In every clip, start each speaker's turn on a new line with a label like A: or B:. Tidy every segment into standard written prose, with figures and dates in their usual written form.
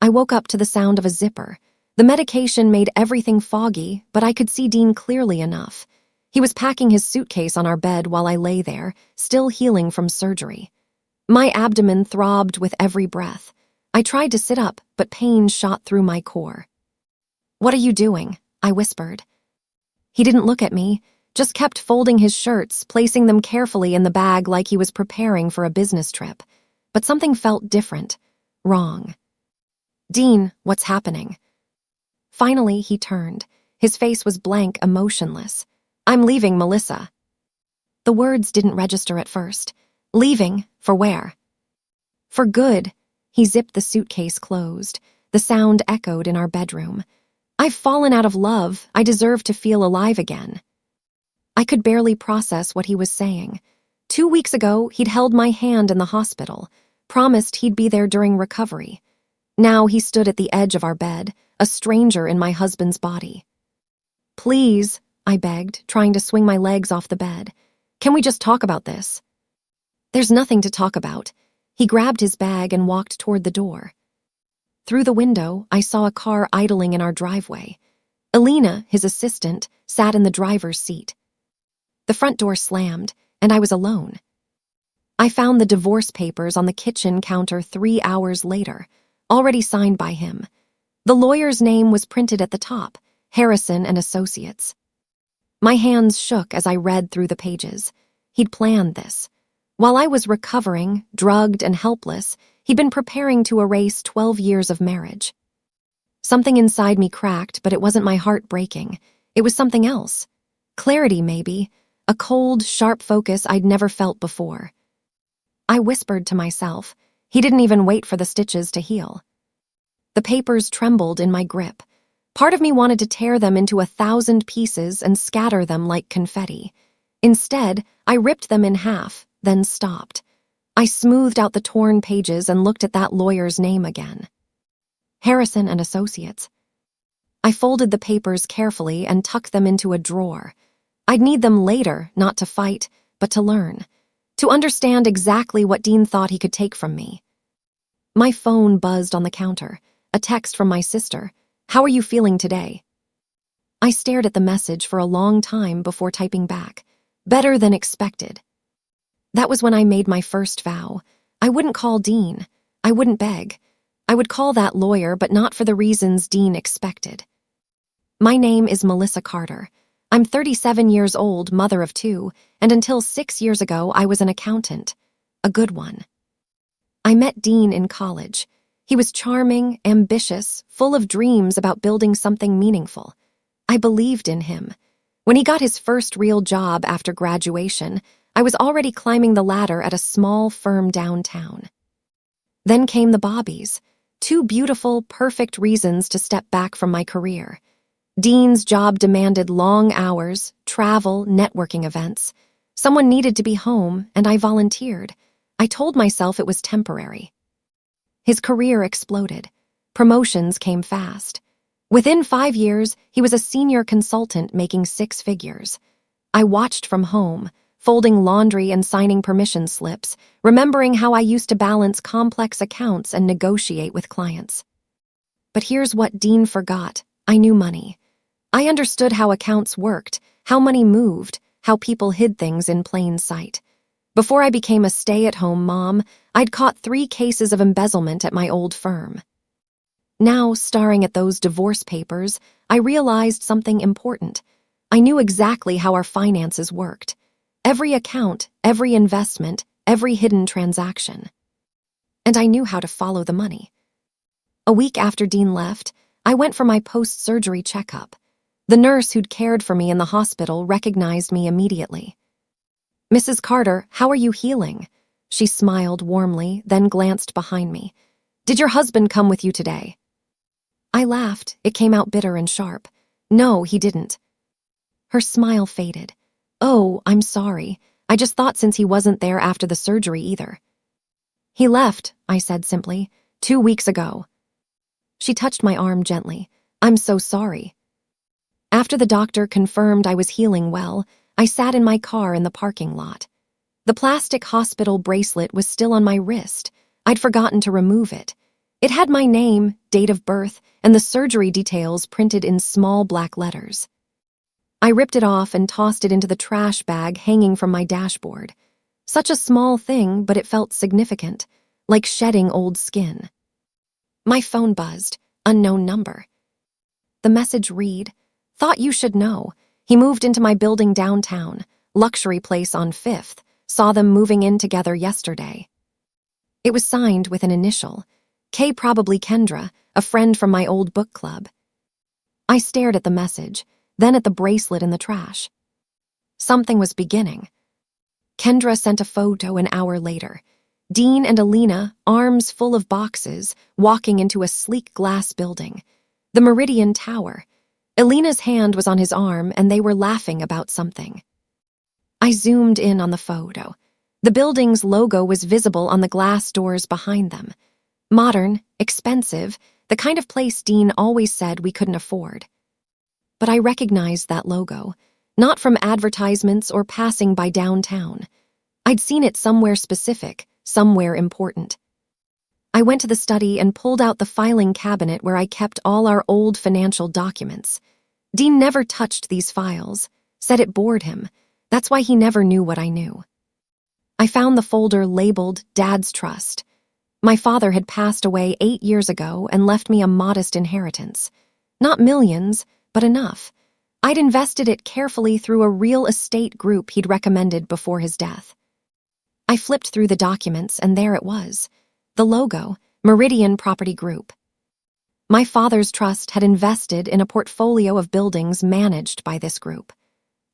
A: I woke up to the sound of a zipper. The medication made everything foggy, but I could see Dean clearly enough. He was packing his suitcase on our bed while I lay there, still healing from surgery. My abdomen throbbed with every breath. I tried to sit up, but pain shot through my core. "What are you doing?" I whispered. He didn't look at me, just kept folding his shirts, placing them carefully in the bag like he was preparing for a business trip. But something felt different, wrong. "Dean, what's happening?" Finally, he turned. His face was blank, emotionless. "I'm leaving, Melissa." The words didn't register at first. Leaving? For where? For good. He zipped the suitcase closed. The sound echoed in our bedroom. "I've fallen out of love. I deserve to feel alive again." I could barely process what he was saying. 2 weeks ago, he'd held my hand in the hospital, promised he'd be there during recovery. Now he stood at the edge of our bed, a stranger in my husband's body. "Please," I begged, trying to swing my legs off the bed. "Can we just talk about this?" "There's nothing to talk about." He grabbed his bag and walked toward the door. Through the window, I saw a car idling in our driveway. Alina, his assistant, sat in the driver's seat. The front door slammed, and I was alone. I found the divorce papers on the kitchen counter 3 hours later, already signed by him. The lawyer's name was printed at the top, Harrison and Associates. My hands shook as I read through the pages. He'd planned this. While I was recovering, drugged and helpless, he'd been preparing to erase 12 years of marriage. Something inside me cracked, but it wasn't my heart breaking. It was something else. Clarity, maybe. A cold, sharp focus I'd never felt before. I whispered to myself. He didn't even wait for the stitches to heal. The papers trembled in my grip. Part of me wanted to tear them into 1,000 pieces and scatter them like confetti. Instead, I ripped them in half, then stopped. I smoothed out the torn pages and looked at that lawyer's name again. Harrison and Associates. I folded the papers carefully and tucked them into a drawer. I'd need them later, not to fight, but to learn. To understand exactly what Dean thought he could take from me. My phone buzzed on the counter. A text from my sister. "How are you feeling today?" I stared at the message for a long time before typing back. Better than expected. That was when I made my first vow. I wouldn't call Dean. I wouldn't beg. I would call that lawyer, but not for the reasons Dean expected. My name is Melissa Carter. I'm 37 years old, mother of 2, and until 6 years ago, I was an accountant. A good one. I met Dean in college. He was charming, ambitious, full of dreams about building something meaningful. I believed in him. When he got his first real job after graduation, I was already climbing the ladder at a small firm downtown. Then came the Bobbies, 2 beautiful, perfect reasons to step back from my career. Dean's job demanded long hours, travel, networking events. Someone needed to be home, and I volunteered. I told myself it was temporary. His career exploded. Promotions came fast. Within 5 years, he was a senior consultant making 6 figures. I watched from home, folding laundry and signing permission slips, remembering how I used to balance complex accounts and negotiate with clients. But here's what Dean forgot. I knew money. I understood how accounts worked, how money moved, how people hid things in plain sight. Before I became a stay-at-home mom, I'd caught 3 cases of embezzlement at my old firm. Now, staring at those divorce papers, I realized something important. I knew exactly how our finances worked. Every account, every investment, every hidden transaction. And I knew how to follow the money. A week after Dean left, I went for my post-surgery checkup. The nurse who'd cared for me in the hospital recognized me immediately. "Mrs. Carter, how are you healing?" She smiled warmly, then glanced behind me. "Did your husband come with you today?" I laughed. It came out bitter and sharp. "No, he didn't." Her smile faded. "Oh, I'm sorry. I just thought since he wasn't there after the surgery either." "He left," I said simply, 2 weeks ago." She touched my arm gently. "I'm so sorry." After the doctor confirmed I was healing well, I sat in my car in the parking lot. The plastic hospital bracelet was still on my wrist. I'd forgotten to remove it. It had my name, date of birth, and the surgery details printed in small black letters. I ripped it off and tossed it into the trash bag hanging from my dashboard. Such a small thing, but it felt significant, like shedding old skin. My phone buzzed. Unknown number. The message read, "Thought you should know. He moved into my building downtown, luxury place on 5th. Saw them moving in together yesterday." It was signed with an initial. K, probably Kendra, a friend from my old book club. I stared at the message, then at the bracelet in the trash. Something was beginning. Kendra sent a photo an hour later. Dean and Alina, arms full of boxes, walking into a sleek glass building. The Meridian Tower. Alina's hand was on his arm and they were laughing about something. I zoomed in on the photo. The building's logo was visible on the glass doors behind them. Modern, expensive, the kind of place Dean always said we couldn't afford. But I recognized that logo, not from advertisements or passing by downtown. I'd seen it somewhere specific, somewhere important. I went to the study and pulled out the filing cabinet where I kept all our old financial documents. Dean never touched these files, said it bored him. That's why he never knew what I knew. I found the folder labeled Dad's Trust. My father had passed away 8 years ago and left me a modest inheritance. Not millions, but enough. I'd invested it carefully through a real estate group he'd recommended before his death. I flipped through the documents and there it was. The logo, Meridian Property Group. My father's trust had invested in a portfolio of buildings managed by this group.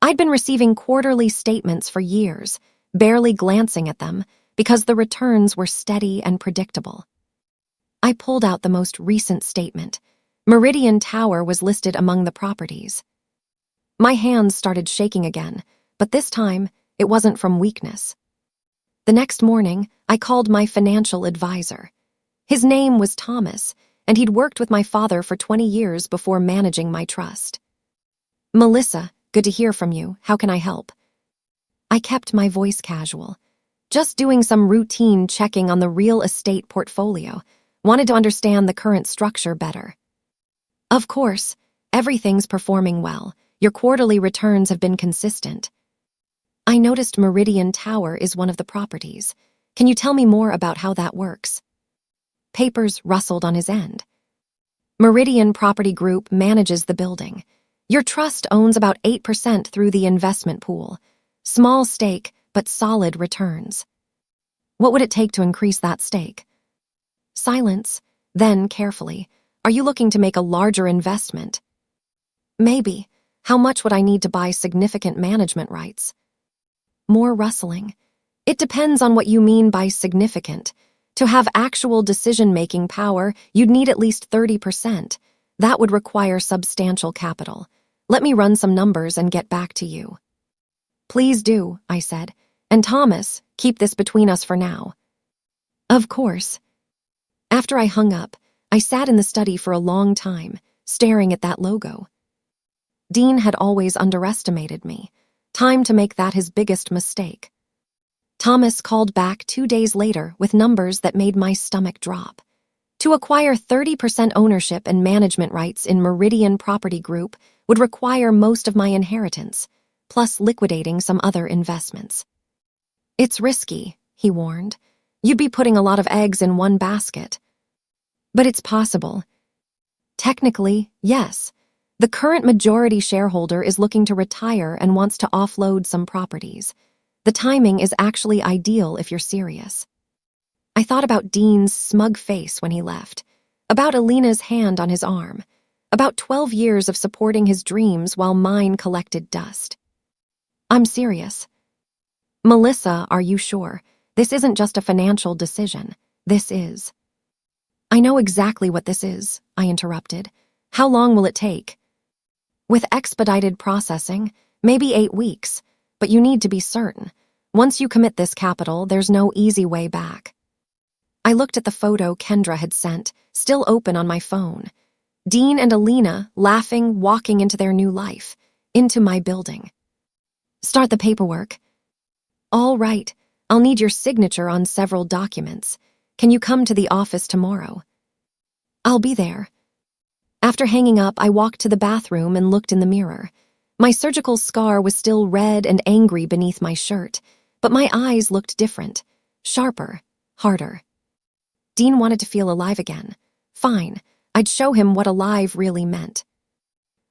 A: I'd been receiving quarterly statements for years, barely glancing at them, because the returns were steady and predictable. I pulled out the most recent statement. Meridian Tower was listed among the properties. My hands started shaking again, but this time, it wasn't from weakness. The next morning, I called my financial advisor. His name was Thomas, and he'd worked with my father for 20 years before managing my trust. "Melissa, good to hear from you. How can I help?" I kept my voice casual. Just doing some routine checking on the real estate portfolio. Wanted to understand the current structure better. "Of course, everything's performing well. Your quarterly returns have been consistent." "I noticed Meridian Tower is one of the properties. Can you tell me more about how that works?" Papers rustled on his end. "Meridian Property Group manages the building. Your trust owns about 8% through the investment pool. Small stake, but solid returns." "What would it take to increase that stake?" Silence, then carefully. "Are you looking to make a larger investment?" "Maybe. How much would I need to buy significant management rights?" More rustling. "It depends on what you mean by significant. To have actual decision-making power, you'd need at least 30%. That would require substantial capital. Let me run some numbers and get back to you." "Please do," I said. "And Thomas, keep this between us for now." "Of course." After I hung up, I sat in the study for a long time, staring at that logo. Dean had always underestimated me. Time to make that his biggest mistake. Thomas called back 2 days later with numbers that made my stomach drop. To acquire 30% ownership and management rights in Meridian Property Group would require most of my inheritance, plus liquidating some other investments. "It's risky," he warned. "You'd be putting a lot of eggs in one basket." "But it's possible." "Technically, yes. The current majority shareholder is looking to retire and wants to offload some properties. The timing is actually ideal if you're serious." I thought about Dean's smug face when he left, about Alina's hand on his arm, about 12 years of supporting his dreams while mine collected dust. "I'm serious." "Melissa, are you sure? This isn't just a financial decision. This is." "I know exactly what this is," I interrupted. "How long will it take?" "With expedited processing, maybe 8 weeks, but you need to be certain. Once you commit this capital, there's no easy way back." I looked at the photo Kendra had sent, still open on my phone. Dean and Alina laughing, walking into their new life, into my building. "Start the paperwork." "All right. I'll need your signature on several documents. Can you come to the office tomorrow?" I'll be there. After hanging up, I walked to the bathroom and looked in the mirror. My surgical scar was still red and angry beneath my shirt, but my eyes looked different, sharper, harder. Dean wanted to feel alive again. Fine, I'd show him what alive really meant.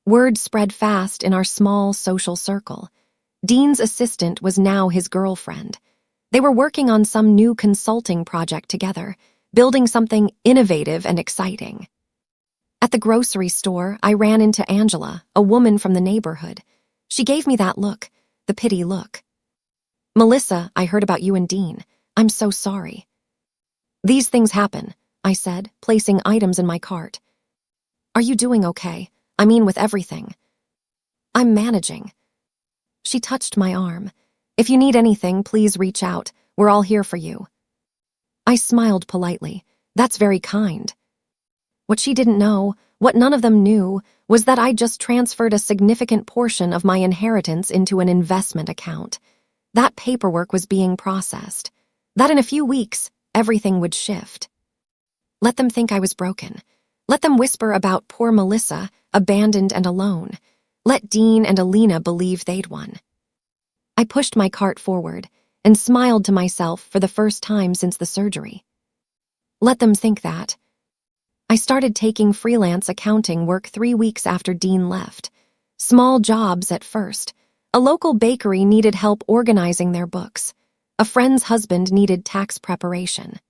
A: Word spread fast in our small social circle. Dean's assistant was now his girlfriend. They were working on some new consulting project together, building something innovative and exciting. At the grocery store, I ran into Angela, a woman from the neighborhood. She gave me that look, the pity look. "Melissa, I heard about you and Dean. I'm so sorry." "These things happen," I said, placing items in my cart. "Are you doing okay? I mean, with everything." "I'm managing." She touched my arm. "If you need anything, please reach out. We're all here for you." I smiled politely. "That's very kind." What she didn't know, what none of them knew, was that I'd just transferred a significant portion of my inheritance into an investment account. That paperwork was being processed. That in a few weeks, everything would shift. Let them think I was broken. Let them whisper about poor Melissa, abandoned and alone. Let Dean and Alina believe they'd won. I pushed my cart forward and smiled to myself for the first time since the surgery. Let them think that. I started taking freelance accounting work 3 weeks after Dean left. Small jobs at first. A local bakery needed help organizing their books. A friend's husband needed tax preparation.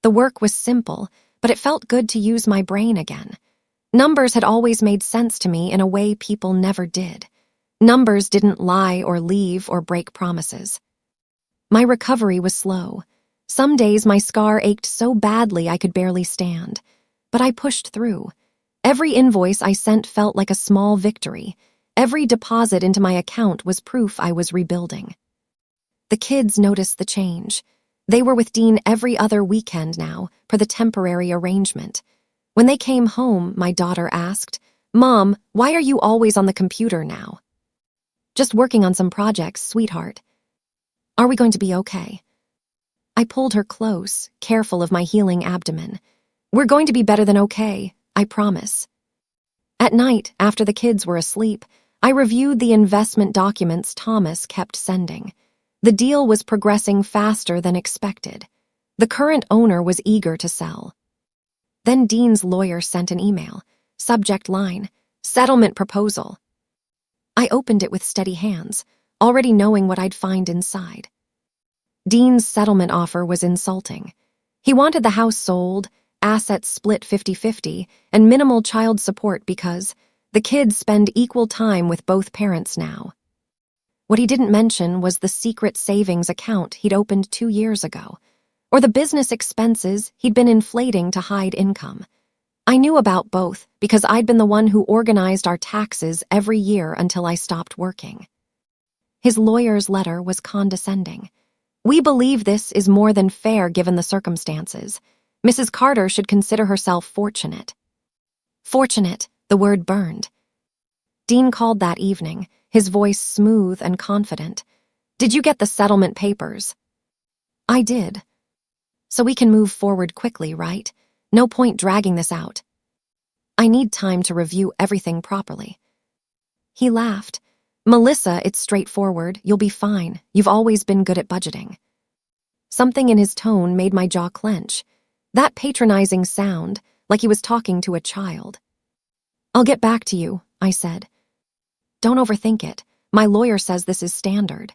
A: The work was simple, but it felt good to use my brain again. Numbers had always made sense to me in a way people never did. Numbers didn't lie or leave or break promises. My recovery was slow. Some days my scar ached so badly I could barely stand. But I pushed through. Every invoice I sent felt like a small victory. Every deposit into my account was proof I was rebuilding. The kids noticed the change. They were with Dean every other weekend now, per the temporary arrangement. When they came home, my daughter asked, "Mom, why are you always on the computer now?" "Just working on some projects, sweetheart." "Are we going to be okay?" I pulled her close, careful of my healing abdomen. "We're going to be better than okay, I promise." At night, after the kids were asleep, I reviewed the investment documents Thomas kept sending. The deal was progressing faster than expected. The current owner was eager to sell. Then Dean's lawyer sent an email. Subject line, "Settlement proposal." I opened it with steady hands, already knowing what I'd find inside. Dean's settlement offer was insulting. He wanted the house sold, assets split 50-50, and minimal child support because the kids spend equal time with both parents now. What he didn't mention was the secret savings account he'd opened 2 years ago, or the business expenses he'd been inflating to hide income. I knew about both because I'd been the one who organized our taxes every year until I stopped working. His lawyer's letter was condescending. "We believe this is more than fair given the circumstances. Mrs. Carter should consider herself fortunate." Fortunate, the word burned. Dean called that evening, his voice smooth and confident. "Did you get the settlement papers?" "I did." "So we can move forward quickly, right? No point dragging this out." "I need time to review everything properly." He laughed. "Melissa, it's straightforward. You'll be fine. You've always been good at budgeting." Something in his tone made my jaw clench. That patronizing sound, like he was talking to a child. "I'll get back to you," I said. "Don't overthink it. My lawyer says this is standard."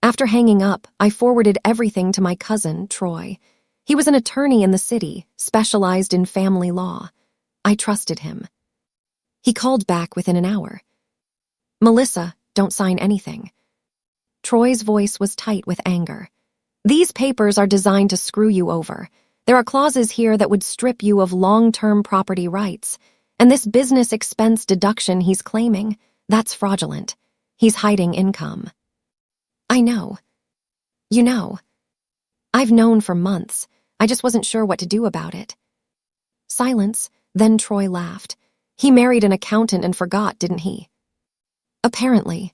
A: After hanging up, I forwarded everything to my cousin, Troy. He was an attorney in the city, specialized in family law. I trusted him. He called back within an hour. "Melissa, don't sign anything." Troy's voice was tight with anger. "These papers are designed to screw you over. There are clauses here that would strip you of long-term property rights. And this business expense deduction he's claiming, that's fraudulent. He's hiding income." "I know." "You know." "I've known for months. I just wasn't sure what to do about it." Silence, then Troy laughed. "He married an accountant and forgot, didn't he?" "Apparently."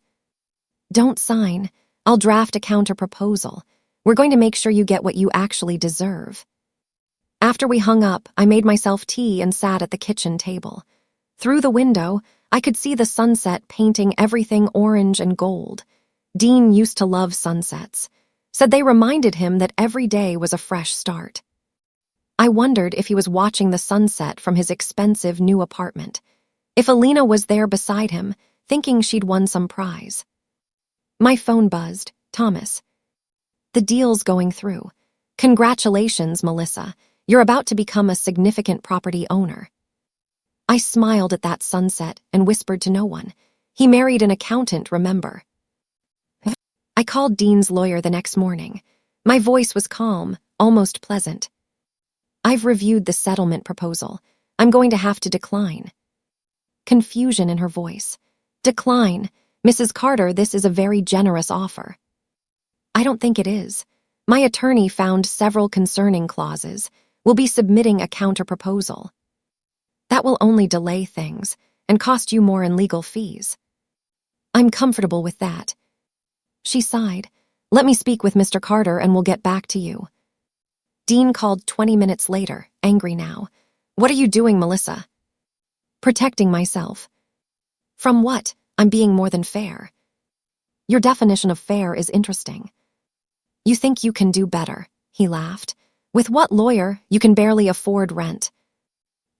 A: "Don't sign. I'll draft a counter-proposal. We're going to make sure you get what you actually deserve." After we hung up, I made myself tea and sat at the kitchen table. Through the window, I could see the sunset painting everything orange and gold. Dean used to love sunsets. Said they reminded him that every day was a fresh start. I wondered if he was watching the sunset from his expensive new apartment. If Alina was there beside him, thinking she'd won some prize. My phone buzzed. Thomas. The deal's going through. Congratulations, Melissa. You're about to become a significant property owner. I smiled at that sunset and whispered to no one. He married an accountant, remember? I called Dean's lawyer the next morning. My voice was calm, almost pleasant. I've reviewed the settlement proposal. I'm going to have to decline. Confusion in her voice. Decline. Mrs. Carter, this is a very generous offer. I don't think it is. My attorney found several concerning clauses. We'll be submitting a counterproposal. That will only delay things and cost you more in legal fees. I'm comfortable with that. She sighed. Let me speak with Mr. Carter and we'll get back to you. Dean called 20 minutes later, angry now. What are you doing, Melissa? Protecting myself. From what? I'm being more than fair. Your definition of fair is interesting. You think you can do better, he laughed. With what lawyer? You can barely afford rent.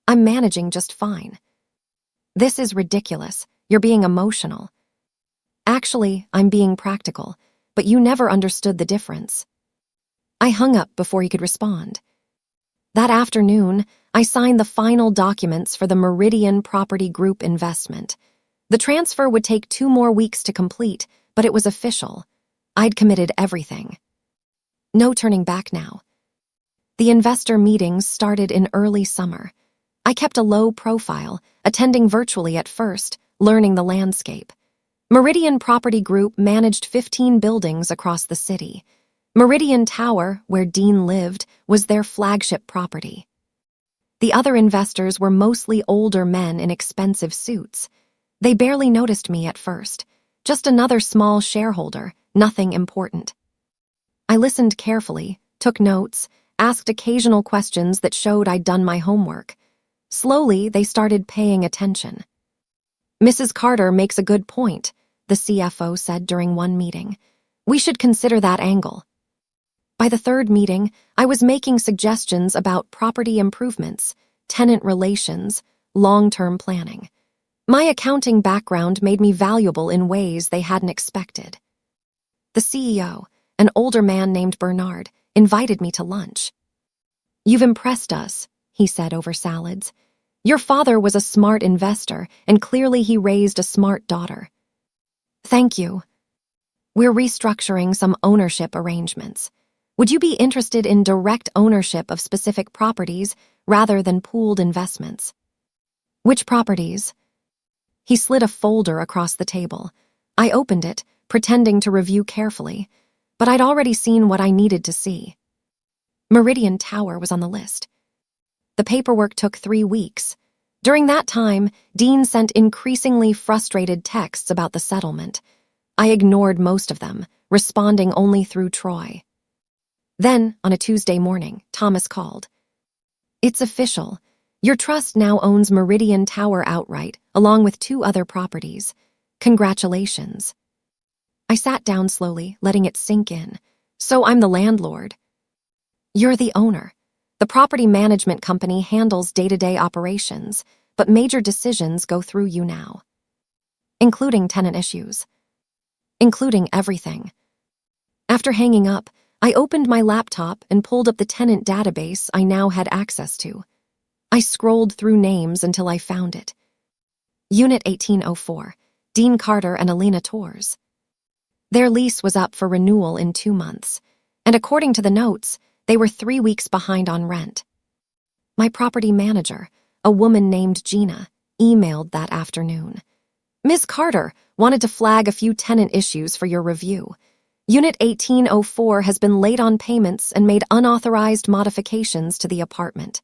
A: I'm managing just fine. This is ridiculous. You're being emotional. Actually, I'm being practical, but you never understood the difference. I hung up before he could respond. That afternoon, I signed the final documents for the Meridian Property Group investment. The transfer would take 2 more weeks to complete, but it was official. I'd committed everything. No turning back now. The investor meetings started in early summer. I kept a low profile, attending virtually at first, learning the landscape. Meridian Property Group managed 15 buildings across the city. Meridian Tower, where Dean lived, was their flagship property. The other investors were mostly older men in expensive suits. They barely noticed me at first. Just another small shareholder, nothing important. I listened carefully, took notes, asked occasional questions that showed I'd done my homework. Slowly, they started paying attention. Mrs. Carter makes a good point, the CFO said during one meeting. We should consider that angle. By the third meeting, I was making suggestions about property improvements, tenant relations, long-term planning. My accounting background made me valuable in ways they hadn't expected. The CEO, an older man named Bernard, invited me to lunch. You've impressed us, he said over salads. Your father was a smart investor, and clearly he raised a smart daughter. Thank you. We're restructuring some ownership arrangements. Would you be interested in direct ownership of specific properties rather than pooled investments? Which properties? He slid a folder across the table. I opened it, pretending to review carefully, but I'd already seen what I needed to see. Meridian Tower was on the list. The paperwork took 3 weeks. During that time, Dean sent increasingly frustrated texts about the settlement. I ignored most of them, responding only through Troy. Then, on a Tuesday morning, Thomas called. It's official. Your trust now owns Meridian Tower outright, along with 2 other properties. Congratulations. I sat down slowly, letting it sink in. So I'm the landlord. You're the owner. The property management company handles day-to-day operations, but major decisions go through you now. Including tenant issues. Including everything. After hanging up, I opened my laptop and pulled up the tenant database I now had access to. I scrolled through names until I found it. Unit 1804, Dean Carter and Alina Torres. Their lease was up for renewal in 2 months, and according to the notes, they were 3 weeks behind on rent. My property manager, a woman named Gina, emailed that afternoon. Ms. Carter wanted to flag a few tenant issues for your review. Unit 1804 has been late on payments and made unauthorized modifications to the apartment.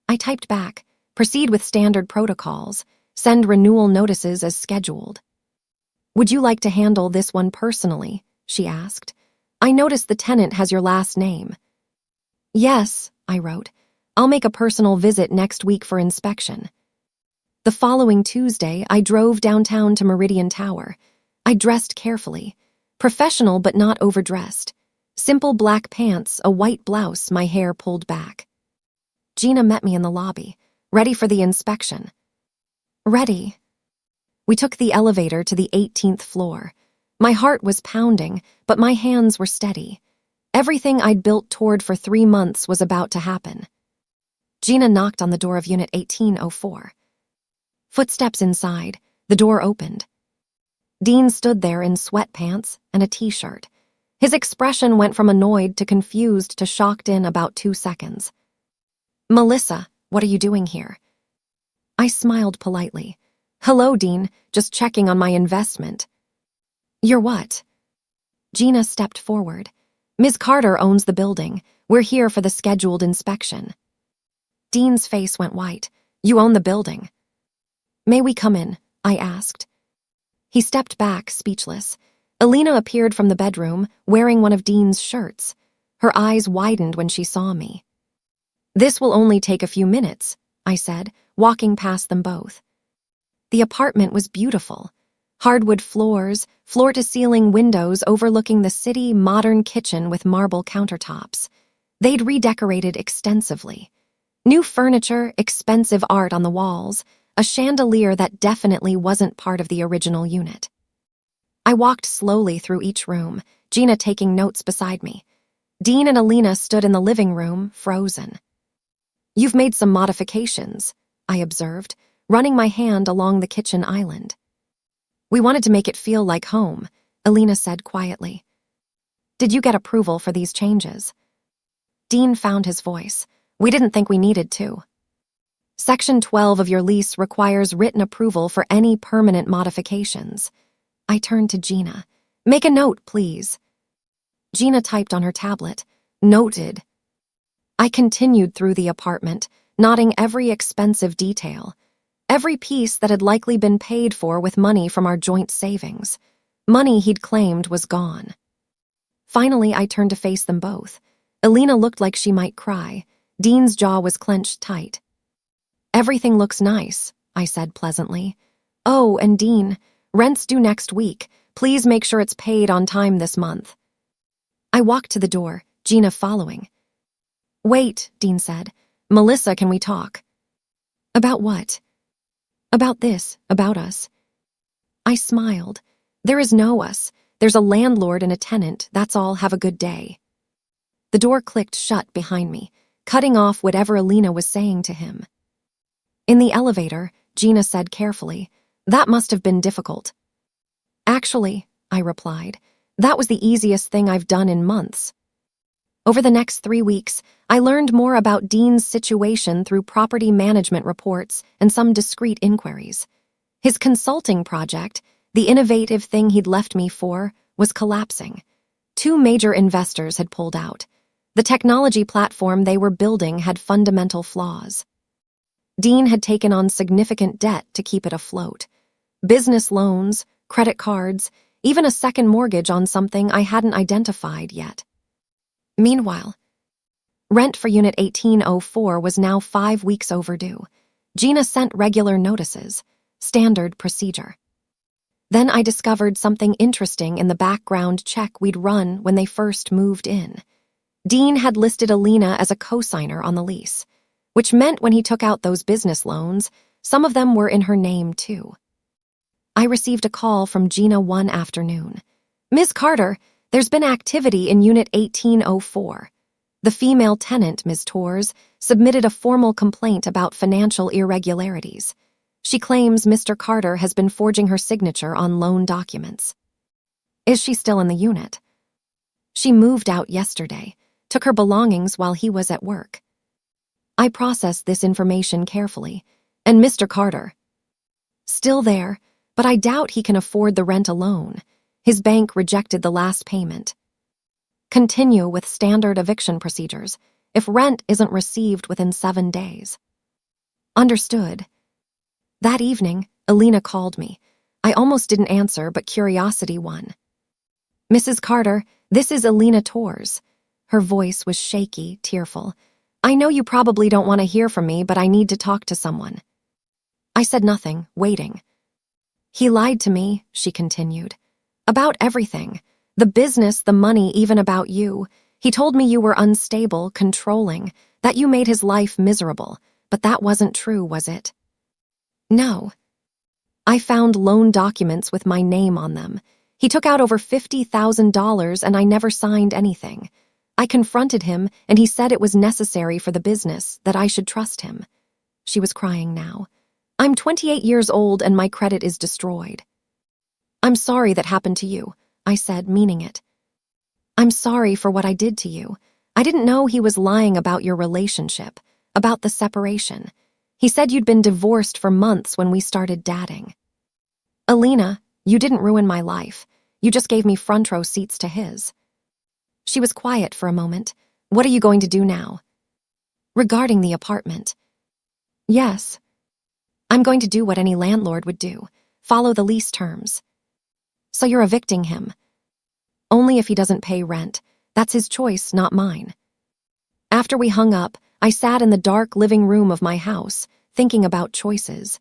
A: I typed back, proceed with standard protocols, send renewal notices as scheduled. Would you like to handle this one personally? She asked. I noticed the tenant has your last name. Yes, I wrote. I'll make a personal visit next week for inspection. The following Tuesday, I drove downtown to Meridian Tower. I dressed carefully, professional but not overdressed. Simple black pants, a white blouse, my hair pulled back. Gina met me in the lobby, ready for the inspection. Ready. We took the elevator to the 18th floor. My heart was pounding, but my hands were steady. Everything I'd built toward for 3 months was about to happen. Gina knocked on the door of Unit 1804. Footsteps inside, the door opened. Dean stood there in sweatpants and a t-shirt. His expression went from annoyed to confused to shocked in about 2 seconds. "Melissa, what are you doing here?" I smiled politely. "Hello, Dean, just checking on my investment." "Your what?" Gina stepped forward. "Ms. Carter owns the building. We're here for the scheduled inspection." Dean's face went white. "You own the building?" "May we come in?" I asked. He stepped back, speechless. Alina appeared from the bedroom, wearing one of Dean's shirts. Her eyes widened when she saw me. "This will only take a few minutes," I said, walking past them both. The apartment was beautiful. Hardwood floors, floor-to-ceiling windows overlooking the city, modern kitchen with marble countertops. They'd redecorated extensively. New furniture, expensive art on the walls, a chandelier that definitely wasn't part of the original unit. I walked slowly through each room, Gina taking notes beside me. Dean and Alina stood in the living room, frozen. "You've made some modifications," I observed, running my hand along the kitchen island. "We wanted to make it feel like home," Alina said quietly. "Did you get approval for these changes?" Dean found his voice. "We didn't think we needed to. Section 12 of your lease requires written approval for any permanent modifications." I turned to Gina. "Make a note, please." Gina typed on her tablet. "Noted." I continued through the apartment, noting every expensive detail. Every piece that had likely been paid for with money from our joint savings. Money he'd claimed was gone. Finally, I turned to face them both. Alina looked like she might cry. Dean's jaw was clenched tight. "Everything looks nice," I said pleasantly. "Oh, and Dean, rent's due next week. Please make sure it's paid on time this month." I walked to the door, Gina following. "Wait," Dean said. "Melissa, can we talk?" "About what?" "About this, about us." I smiled. "There is no us. There's a landlord and a tenant, that's all. Have a good day." The door clicked shut behind me, cutting off whatever Alina was saying to him. In the elevator, Gina said carefully, "That must have been difficult." "Actually," I replied, "that was the easiest thing I've done in months." Over the next 3 weeks, I learned more about Dean's situation through property management reports and some discreet inquiries. His consulting project, the innovative thing he'd left me for, was collapsing. 2 major investors had pulled out. The technology platform they were building had fundamental flaws. Dean had taken on significant debt to keep it afloat. Business loans, credit cards, even a second mortgage on something I hadn't identified yet. Meanwhile, rent for Unit 1804 was now 5 weeks overdue. Gina sent regular notices, standard procedure. Then I discovered something interesting in the background check we'd run when they first moved in. Dean had listed Alina as a co-signer on the lease, which meant when he took out those business loans, some of them were in her name too. I received a call from Gina one afternoon. "Ms. Carter, there's been activity in Unit 1804. The female tenant, Ms. Torres, submitted a formal complaint about financial irregularities. She claims Mr. Carter has been forging her signature on loan documents." "Is she still in the unit?" "She moved out yesterday, took her belongings while he was at work." I processed this information carefully. "And Mr. Carter?" "Still there, but I doubt he can afford the rent alone. His bank rejected the last payment." "Continue with standard eviction procedures if rent isn't received within 7 days." "Understood." That evening, Alina called me. I almost didn't answer, but curiosity won. "Mrs. Carter, this is Alina Torres." Her voice was shaky, tearful. I know you probably don't want to hear from me, but I need to talk to someone. I said nothing, waiting. He lied to me, she continued. About everything. The business, the money, even about you. He told me you were unstable, controlling, that you made his life miserable. But that wasn't true, was it? No. I found loan documents with my name on them. He took out over $50,000 and I never signed anything. I confronted him and he said it was necessary for the business, that I should trust him. She was crying now. I'm 28 years old and my credit is destroyed. I'm sorry that happened to you, I said, meaning it. I'm sorry for what I did to you. I didn't know he was lying about your relationship, about the separation. He said you'd been divorced for months when we started dating. Alina, you didn't ruin my life. You just gave me front row seats to his. She was quiet for a moment. What are you going to do now? Regarding the apartment. Yes. I'm going to do what any landlord would do. Follow the lease terms. So you're evicting him. Only if he doesn't pay rent. That's his choice, not mine. After we hung up, I sat in the dark living room of my house, thinking about choices.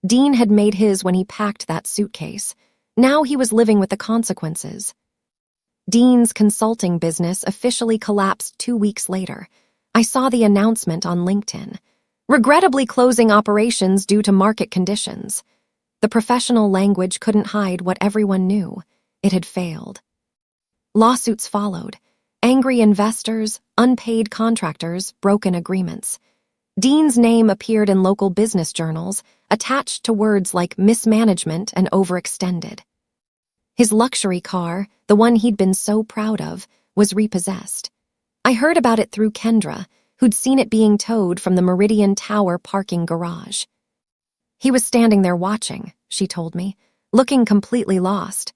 A: Dean had made his when he packed that suitcase. Now he was living with the consequences. Dean's consulting business officially collapsed 2 weeks later. I saw the announcement on LinkedIn. Regrettably closing operations due to market conditions. The professional language couldn't hide what everyone knew. It had failed. Lawsuits followed. Angry investors, unpaid contractors, broken agreements. Dean's name appeared in local business journals, attached to words like mismanagement and overextended. His luxury car, the one he'd been so proud of, was repossessed. I heard about it through Kendra, who'd seen it being towed from the Meridian Tower parking garage. He was standing there watching, she told me, looking completely lost.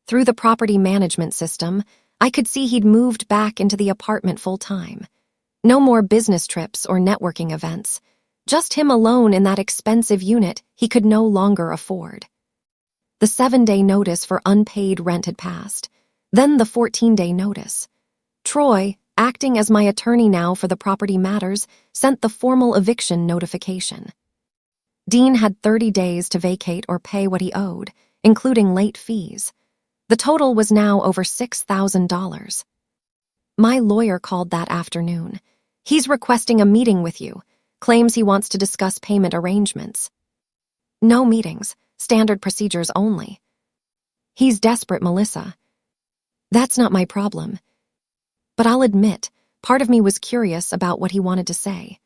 A: Through the property management system, I could see he'd moved back into the apartment full-time. No more business trips or networking events. Just him alone in that expensive unit he could no longer afford. The 7-day notice for unpaid rent had passed. Then the 14-day notice. Troy, acting as my attorney now for the property matters, sent the formal eviction notification. Dean had 30 days to vacate or pay what he owed, including late fees. The total was now over $6,000. My lawyer called that afternoon. He's requesting a meeting with you, claims he wants to discuss payment arrangements. No meetings, standard procedures only. He's desperate, Melissa. That's not my problem. But I'll admit, part of me was curious about what he wanted to say.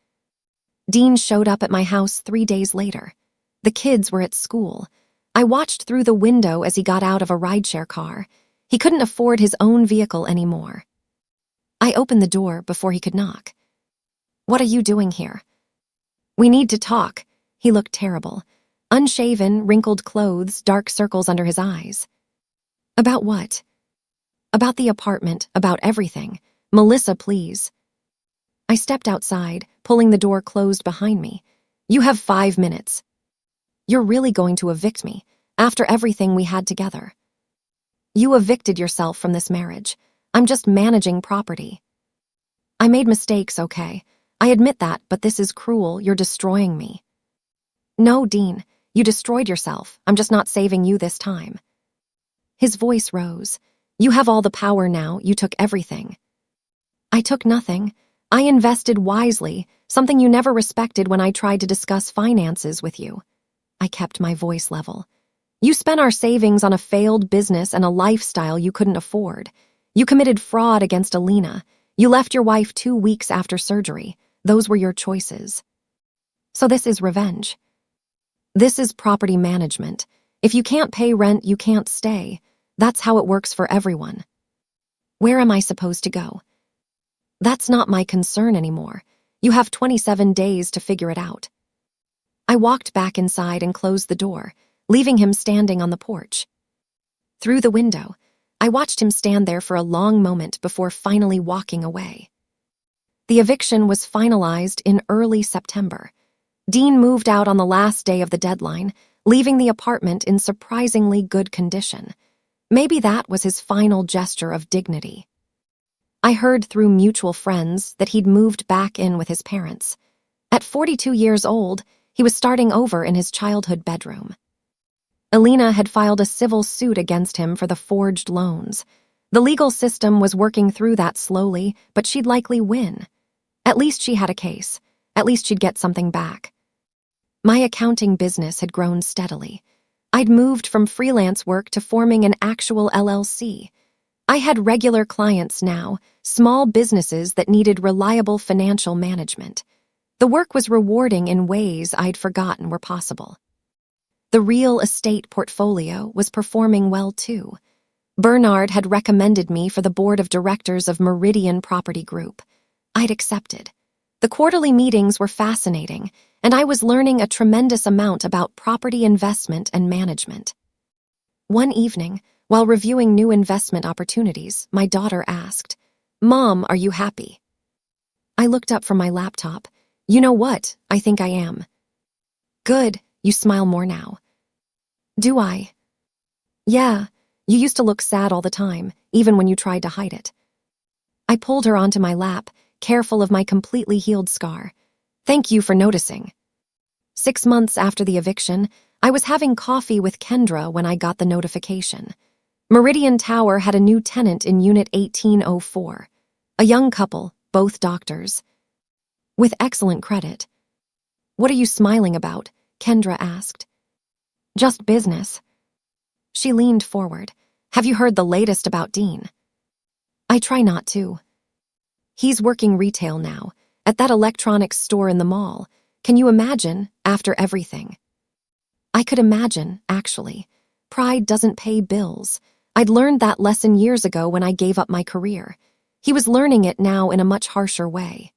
A: Dean showed up at my house 3 days later. The kids were at school. I watched through the window as he got out of a rideshare car. He couldn't afford his own vehicle anymore. I opened the door before he could knock. What are you doing here? We need to talk. He looked terrible. Unshaven, wrinkled clothes, dark circles under his eyes. About what? About the apartment, about everything. Melissa, please. I stepped outside, pulling the door closed behind me. You have 5 minutes. You're really going to evict me, after everything we had together. You evicted yourself from this marriage. I'm just managing property. I made mistakes, okay. I admit that, but this is cruel. You're destroying me. No, Dean, you destroyed yourself. I'm just not saving you this time. His voice rose. You have all the power now. You took everything. I took nothing. I invested wisely, something you never respected when I tried to discuss finances with you. I kept my voice level. You spent our savings on a failed business and a lifestyle you couldn't afford. You committed fraud against Alina. You left your wife 2 weeks after surgery. Those were your choices. So this is revenge. This is property management. If you can't pay rent, you can't stay. That's how it works for everyone. Where am I supposed to go? That's not my concern anymore. You have 27 days to figure it out. I walked back inside and closed the door, leaving him standing on the porch. Through the window, I watched him stand there for a long moment before finally walking away. The eviction was finalized in early September. Dean moved out on the last day of the deadline, leaving the apartment in surprisingly good condition. Maybe that was his final gesture of dignity. I heard through mutual friends that he'd moved back in with his parents. At 42 years old, he was starting over in his childhood bedroom. Alina had filed a civil suit against him for the forged loans. The legal system was working through that slowly, but she'd likely win. At least she had a case. At least she'd get something back. My accounting business had grown steadily. I'd moved from freelance work to forming an actual LLC. I had regular clients now, small businesses that needed reliable financial management. The work was rewarding in ways I'd forgotten were possible. The real estate portfolio was performing well too. Bernard had recommended me for the board of directors of Meridian Property Group. I'd accepted. The quarterly meetings were fascinating, and I was learning a tremendous amount about property investment and management. One evening, while reviewing new investment opportunities, my daughter asked, "Mom, are you happy?" I looked up from my laptop. "You know what? I think I am." "Good, you smile more now." "Do I?" "Yeah, you used to look sad all the time, even when you tried to hide it." I pulled her onto my lap, careful of my completely healed scar. "Thank you for noticing." 6 months after the eviction, I was having coffee with Kendra when I got the notification. Meridian Tower had a new tenant in Unit 1804. A young couple, both doctors. With excellent credit. "What are you smiling about?" Kendra asked. "Just business." She leaned forward. "Have you heard the latest about Dean?" I try not to. "He's working retail now, at that electronics store in the mall. Can you imagine, after everything?" I could imagine, actually. Pride doesn't pay bills. I'd learned that lesson years ago when I gave up my career. He was learning it now in a much harsher way.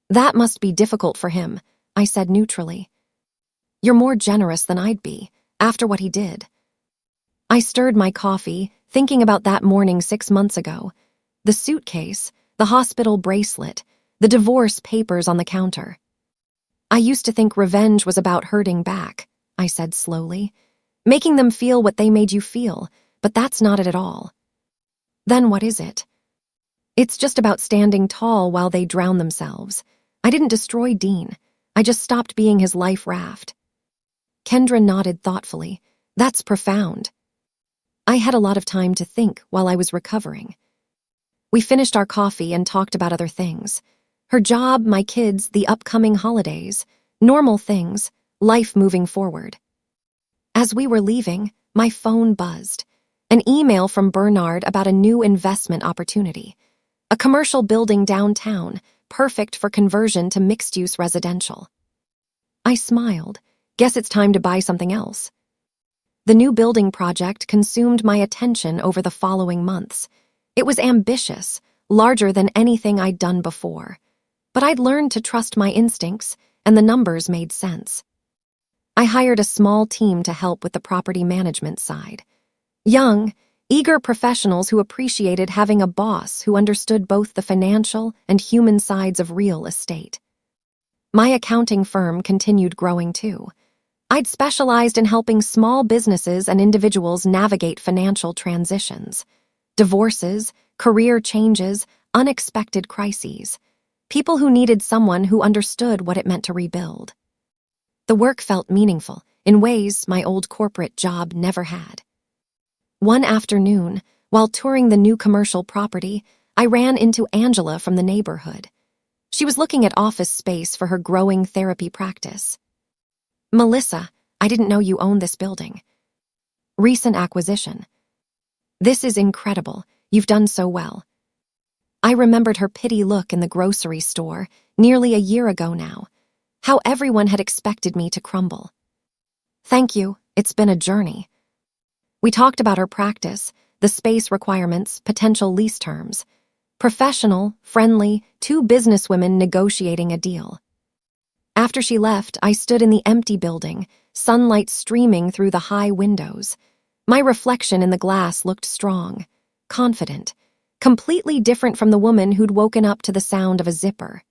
A: "That must be difficult for him," I said neutrally. "You're more generous than I'd be, after what he did." I stirred my coffee, thinking about that morning 6 months ago. The suitcase, the hospital bracelet, the divorce papers on the counter. "I used to think revenge was about hurting back," I said slowly. "Making them feel what they made you feel, but that's not it at all." "Then what is it?" "It's just about standing tall while they drown themselves. I didn't destroy Dean. I just stopped being his life raft." Kendra nodded thoughtfully. "That's profound." I had a lot of time to think while I was recovering. We finished our coffee and talked about other things. Her job, my kids, the upcoming holidays, normal things, life moving forward. As we were leaving, my phone buzzed. An email from Bernard about a new investment opportunity. A commercial building downtown, perfect for conversion to mixed-use residential. I smiled. Guess it's time to buy something else. The new building project consumed my attention over the following months. It was ambitious, larger than anything I'd done before. But I'd learned to trust my instincts, and the numbers made sense. I hired a small team to help with the property management side. Young, eager professionals who appreciated having a boss who understood both the financial and human sides of real estate. My accounting firm continued growing too. I'd specialized in helping small businesses and individuals navigate financial transitions, divorces, career changes, unexpected crises, people who needed someone who understood what it meant to rebuild. The work felt meaningful in ways my old corporate job never had. One afternoon, while touring the new commercial property, I ran into Angela from the neighborhood. She was looking at office space for her growing therapy practice. "Melissa, I didn't know you owned this building." "Recent acquisition." "This is incredible. You've done so well." I remembered her pity look in the grocery store, nearly a year ago now. How everyone had expected me to crumble. "Thank you. It's been a journey." We talked about her practice, the space requirements, potential lease terms. Professional, friendly, two businesswomen negotiating a deal. After she left, I stood in the empty building, sunlight streaming through the high windows. My reflection in the glass looked strong, confident, completely different from the woman who'd woken up to the sound of a zipper.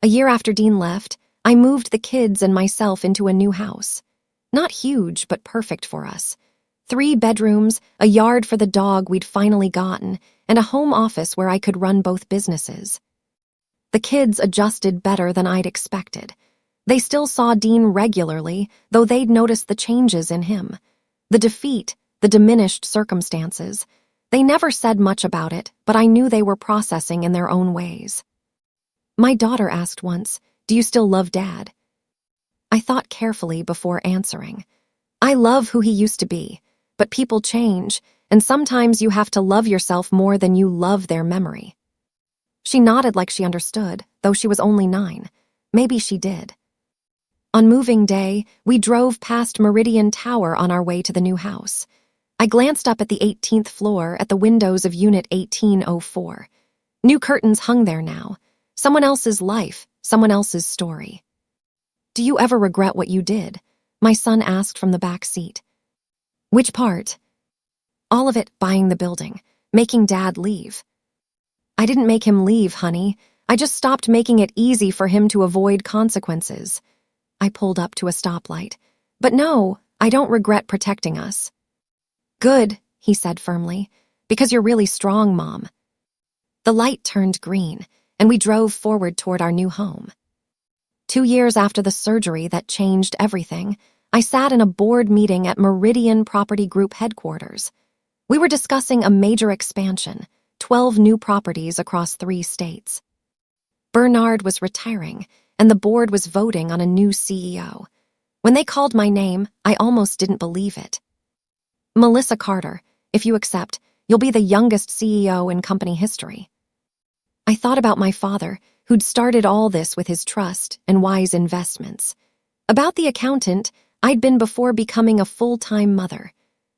A: A year after Dean left, I moved the kids and myself into a new house. Not huge, but perfect for us. 3 bedrooms, a yard for the dog we'd finally gotten, and a home office where I could run both businesses. The kids adjusted better than I'd expected. They still saw Dean regularly, though they'd noticed the changes in him. The defeat, the diminished circumstances. They never said much about it, but I knew they were processing in their own ways. My daughter asked once, "Do you still love Dad?" I thought carefully before answering. I love who he used to be, but people change, and sometimes you have to love yourself more than you love their memory. She nodded like she understood, though she was only 9. Maybe she did. On moving day, we drove past Meridian Tower on our way to the new house. I glanced up at the 18th floor at the windows of Unit 1804. New curtains hung there now. Someone else's life, someone else's story. "Do you ever regret what you did?" my son asked from the back seat. "Which part?" "All of it, buying the building, making Dad leave." "I didn't make him leave, honey. I just stopped making it easy for him to avoid consequences." I pulled up to a stoplight. "But no, I don't regret protecting us." "Good," he said firmly, "because you're really strong, Mom." The light turned green, and we drove forward toward our new home. 2 years after the surgery that changed everything, I sat in a board meeting at Meridian Property Group headquarters. We were discussing a major expansion, 12 new properties across 3 states. Bernard was retiring, and the board was voting on a new CEO. When they called my name, I almost didn't believe it. "Melissa Carter, if you accept, you'll be the youngest CEO in company history." I thought about my father, who'd started all this with his trust and wise investments. About the accountant I'd been before becoming a full-time mother.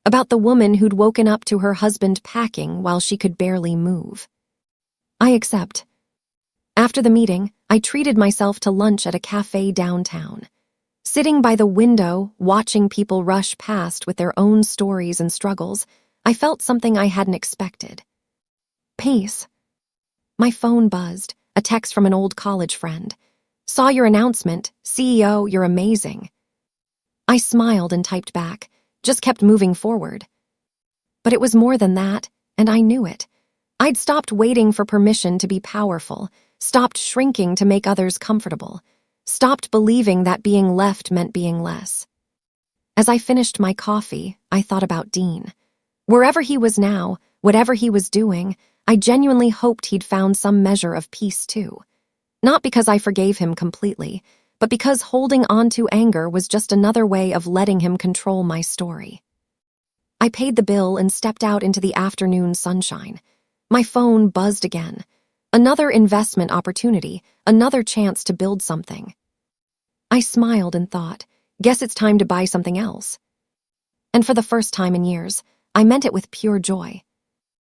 A: About the woman who'd woken up to her husband packing while she could barely move. "I accept." After the meeting, I treated myself to lunch at a cafe downtown. Sitting by the window, watching people rush past with their own stories and struggles, I felt something I hadn't expected. Peace. My phone buzzed, a text from an old college friend. "Saw your announcement. CEO, you're amazing." I smiled and typed back, just kept moving forward. But it was more than that, and I knew it. I'd stopped waiting for permission to be powerful, stopped shrinking to make others comfortable, stopped believing that being left meant being less. As I finished my coffee, I thought about Dean. Wherever he was now, whatever he was doing, I genuinely hoped he'd found some measure of peace too. Not because I forgave him completely, but because holding on to anger was just another way of letting him control my story. I paid the bill and stepped out into the afternoon sunshine. My phone buzzed again. Another investment opportunity, another chance to build something. I smiled and thought, guess it's time to buy something else. And for the first time in years, I meant it with pure joy.